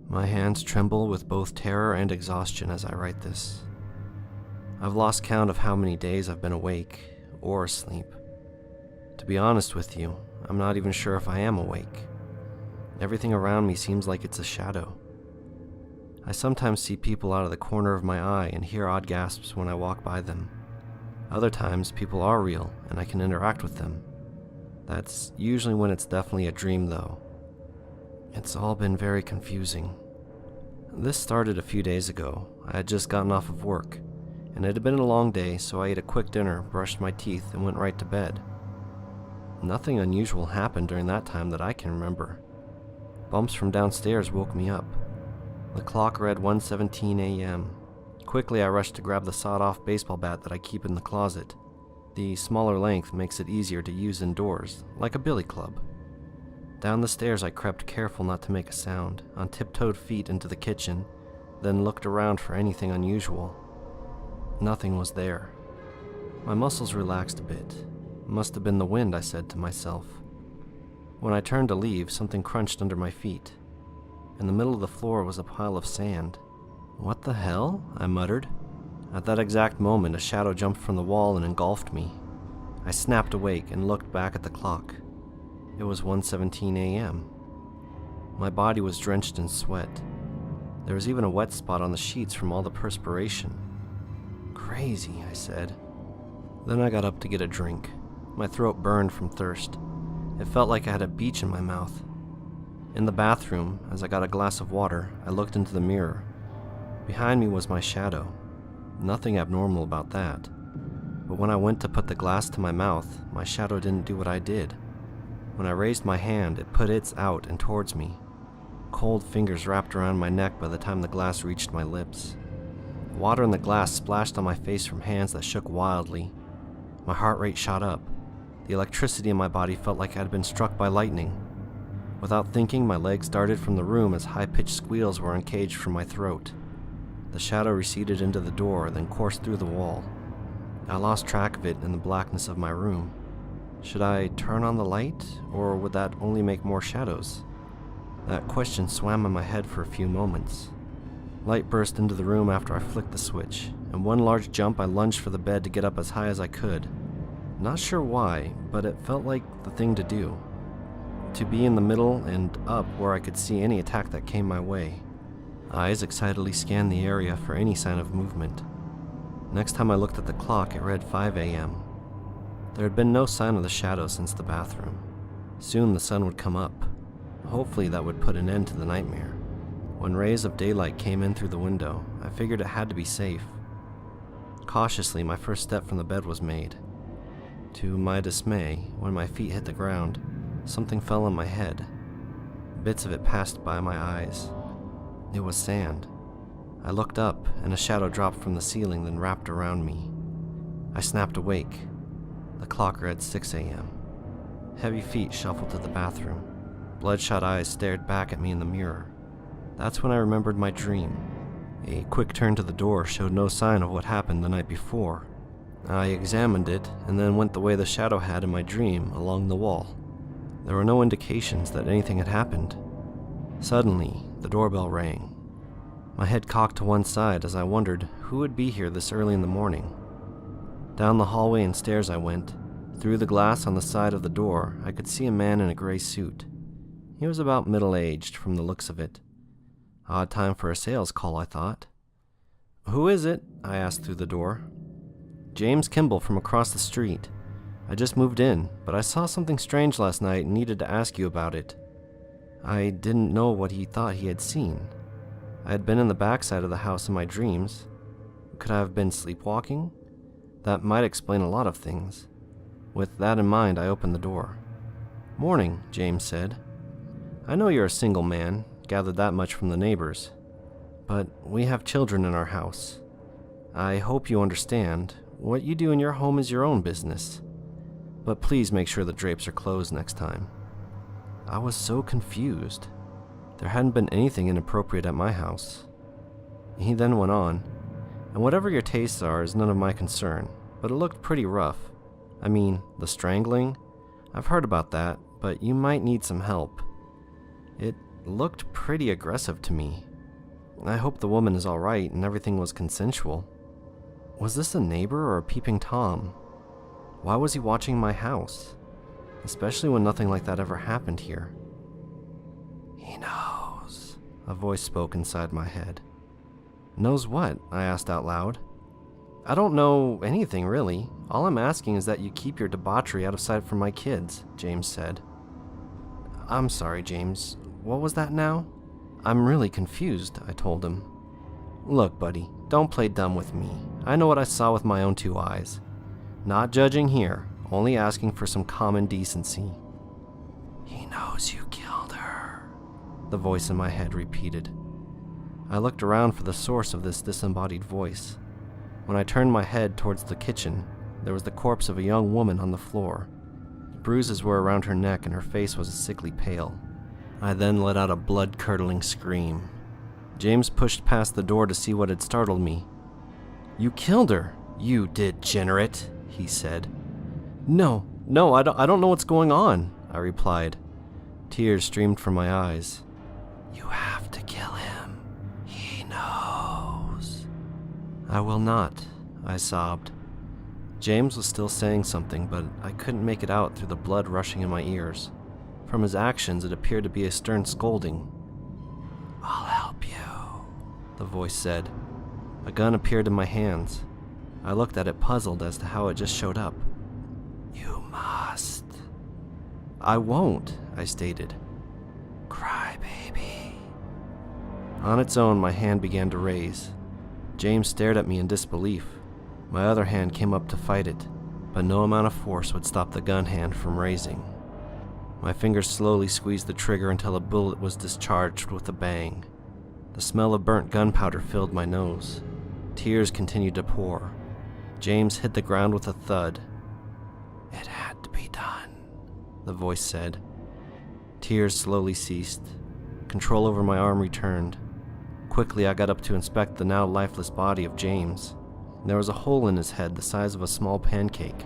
My hands tremble with both terror and exhaustion as I write this. I've lost count of how many days I've been awake or asleep. To be honest with you, I'm not even sure if I am awake. Everything around me seems like it's a shadow. I sometimes see people out of the corner of my eye and hear odd gasps when I walk by them. Other times, people are real and I can interact with them. That's usually when it's definitely a dream, though. It's all been very confusing. This started a few days ago. I had just gotten off of work, and it had been a long day, so I ate a quick dinner, brushed my teeth, and went right to bed. Nothing unusual happened during that time that I can remember. Bumps from downstairs woke me up. The clock read 1:17 a.m. Quickly, I rushed to grab the sawed-off baseball bat that I keep in the closet. The smaller length makes it easier to use indoors, like a billy club. Down the stairs I crept, careful not to make a sound, on tiptoed feet into the kitchen, then looked around for anything unusual. Nothing was there. My muscles relaxed a bit. Must have been the wind, I said to myself. When I turned to leave, something crunched under my feet. In the middle of the floor was a pile of sand. "What the hell?" I muttered. At that exact moment, a shadow jumped from the wall and engulfed me. I snapped awake and looked back at the clock. It was 1:17 a.m. My body was drenched in sweat. There was even a wet spot on the sheets from all the perspiration. "Crazy," I said. Then I got up to get a drink. My throat burned from thirst. It felt like I had a beach in my mouth. In the bathroom, as I got a glass of water, I looked into the mirror. Behind me was my shadow. Nothing abnormal about that. But when I went to put the glass to my mouth, my shadow didn't do what I did. When I raised my hand, it put its out and towards me. Cold fingers wrapped around my neck by the time the glass reached my lips. Water in the glass splashed on my face from hands that shook wildly. My heart rate shot up. The electricity in my body felt like I had been struck by lightning. Without thinking, my legs darted from the room as high-pitched squeals were uncaged from my throat. The shadow receded into the door, then coursed through the wall. I lost track of it in the blackness of my room. Should I turn on the light, or would that only make more shadows? That question swam in my head for a few moments. Light burst into the room after I flicked the switch. In one large jump, I lunged for the bed to get up as high as I could. Not sure why, but it felt like the thing to do. To be in the middle and up where I could see any attack that came my way. Eyes excitedly scanned the area for any sign of movement. Next time I looked at the clock, it read 5 a.m. There had been no sign of the shadow since the bathroom. Soon the sun would come up. Hopefully that would put an end to the nightmare. When rays of daylight came in through the window, I figured it had to be safe. Cautiously, my first step from the bed was made. To my dismay, when my feet hit the ground, something fell on my head. Bits of it passed by my eyes. It was sand. I looked up, and a shadow dropped from the ceiling, then wrapped around me. I snapped awake. The clock read 6 a.m. Heavy feet shuffled to the bathroom. Bloodshot eyes stared back at me in the mirror. That's when I remembered my dream. A quick turn to the door showed no sign of what happened the night before. I examined it, and then went the way the shadow had in my dream, along the wall. There were no indications that anything had happened. Suddenly, the doorbell rang. My head cocked to one side as I wondered who would be here this early in the morning. Down the hallway and stairs I went. Through the glass on the side of the door, I could see a man in a gray suit. He was about middle-aged from the looks of it. Odd time for a sales call, I thought. "Who is it?" I asked through the door. "James Kimball from across the street. I just moved in, but I saw something strange last night and needed to ask you about it." I didn't know what he thought he had seen. I had been in the backside of the house in my dreams. Could I have been sleepwalking? That might explain a lot of things. With that in mind, I opened the door. "Morning," James said. "I know you're a single man, gathered that much from the neighbors. But we have children in our house. I hope you understand. What you do in your home is your own business. But please make sure the drapes are closed next time." I was so confused. There hadn't been anything inappropriate at my house. He then went on, "And whatever your tastes are is none of my concern, but it looked pretty rough. I mean, the strangling? I've heard about that, but you might need some help. It looked pretty aggressive to me. I hope the woman is alright and everything was consensual. Was this a neighbor or a peeping Tom? Why was he watching my house? Especially when nothing like that ever happened here. He knows, a voice spoke inside my head. Knows what? I asked out loud. I don't know anything, really. All I'm asking is that you keep your debauchery out of sight from my kids, James said. I'm sorry, James. What was that now? I'm really confused, I told him. Look, buddy, don't play dumb with me. I know what I saw with my own 2 eyes. Not judging here, only asking for some common decency. He knows you killed her, the voice in my head repeated. I looked around for the source of this disembodied voice. When I turned my head towards the kitchen, there was the corpse of a young woman on the floor. Bruises were around her neck and her face was sickly pale. I then let out a blood-curdling scream. James pushed past the door to see what had startled me. You killed her, you degenerate, he said. No, I don't know what's going on, I replied. Tears streamed from my eyes. You have to kill him. He knows. I will not, I sobbed. James was still saying something, but I couldn't make it out through the blood rushing in my ears. From his actions, it appeared to be a stern scolding. I'll help you, the voice said. A gun appeared in my hands. I looked at it puzzled as to how it just showed up. You must. I won't, I stated. Cry, baby. On its own, my hand began to raise. James stared at me in disbelief. My other hand came up to fight it, but no amount of force would stop the gun hand from raising. My fingers slowly squeezed the trigger until a bullet was discharged with a bang. The smell of burnt gunpowder filled my nose. Tears continued to pour. James hit the ground with a thud. It had to be done, the voice said. Tears slowly ceased. Control over my arm returned. Quickly, I got up to inspect the now lifeless body of James. There was a hole in his head the size of a small pancake.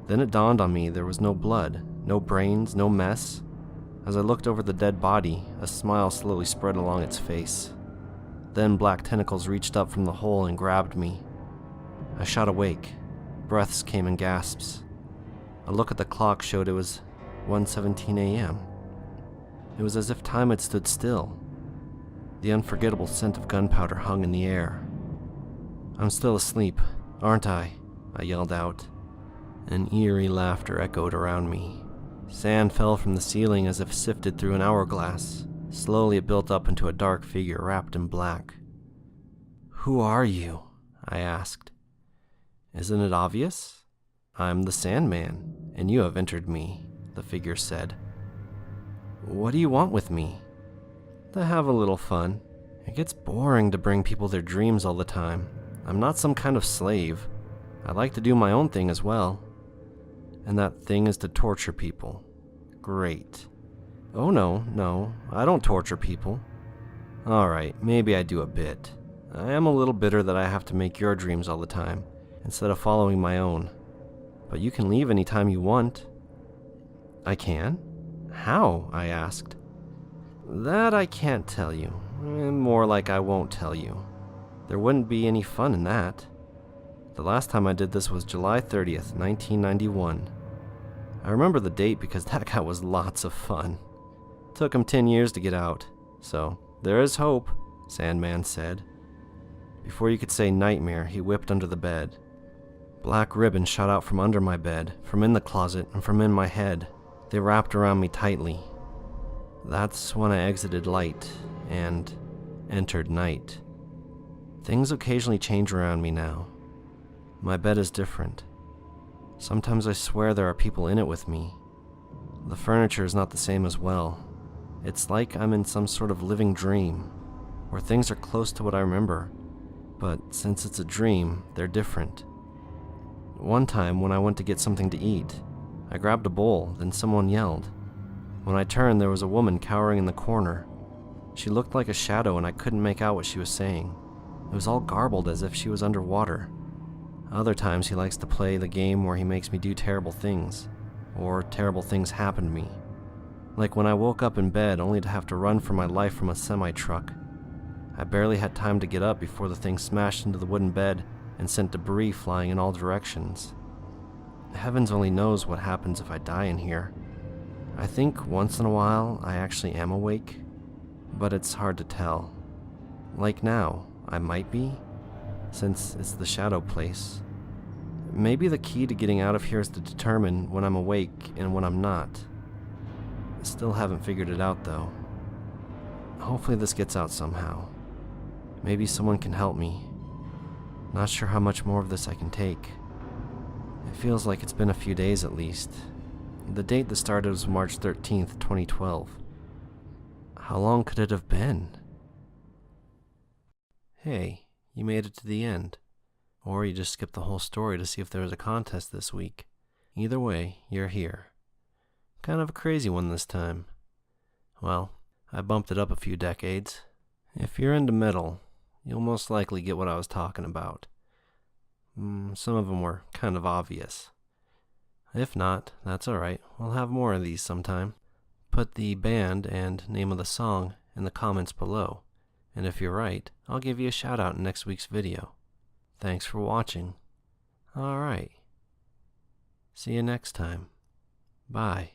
Then it dawned on me there was no blood, no brains, no mess. As I looked over the dead body, a smile slowly spread along its face. Then black tentacles reached up from the hole and grabbed me. I shot awake. Breaths came in gasps. A look at the clock showed it was 1:17 a.m. It was as if time had stood still. The unforgettable scent of gunpowder hung in the air. I'm still asleep, aren't I? I yelled out. An eerie laughter echoed around me. Sand fell from the ceiling as if sifted through an hourglass. Slowly it built up into a dark figure wrapped in black. Who are you? I asked. Isn't it obvious? I'm the Sandman, and you have entered me, the figure said. What do you want with me? To have a little fun. It gets boring to bring people their dreams all the time. I'm not some kind of slave. I like to do my own thing as well. And that thing is to torture people. Great. Oh no, I don't torture people. Alright, maybe I do a bit. I am a little bitter that I have to make your dreams all the time, instead of following my own. But you can leave anytime you want. I can? How? I asked. That I can't tell you. More like I won't tell you. There wouldn't be any fun in that. The last time I did this was July 30th, 1991. I remember the date because that guy was lots of fun. Took him 10 years to get out. So, there is hope, Sandman said. Before you could say nightmare, he whipped under the bed. Black ribbons shot out from under my bed, from in the closet, and from in my head. They wrapped around me tightly. That's when I exited light and entered night. Things occasionally change around me now. My bed is different. Sometimes I swear there are people in it with me. The furniture is not the same as well. It's like I'm in some sort of living dream, where things are close to what I remember, but since it's a dream, they're different. One time when I went to get something to eat, I grabbed a bowl, then someone yelled. When I turned, there was a woman cowering in the corner. She looked like a shadow and I couldn't make out what she was saying. It was all garbled as if she was underwater. Other times he likes to play the game where he makes me do terrible things, or terrible things happen to me. Like when I woke up in bed only to have to run for my life from a semi-truck. I barely had time to get up before the thing smashed into the wooden bed and sent debris flying in all directions. Heavens only knows what happens if I die in here. I think once in a while I actually am awake, but it's hard to tell. Like now, I might be, since it's the shadow place. Maybe the key to getting out of here is to determine when I'm awake and when I'm not. I still haven't figured it out though. Hopefully this gets out somehow. Maybe someone can help me. Not sure how much more of this I can take. It feels like it's been a few days at least. The date that started was March 13th, 2012. How long could it have been? Hey, you made it to the end. Or you just skipped the whole story to see if there was a contest this week. Either way, you're here. Kind of a crazy one this time. Well, I bumped it up a few decades. If you're into metal, you'll most likely get what I was talking about. Some of them were kind of obvious. If not, that's alright. We'll have more of these sometime. Put the band and name of the song in the comments below. And if you're right, I'll give you a shout out in next week's video. Thanks for watching. Alright. See you next time. Bye.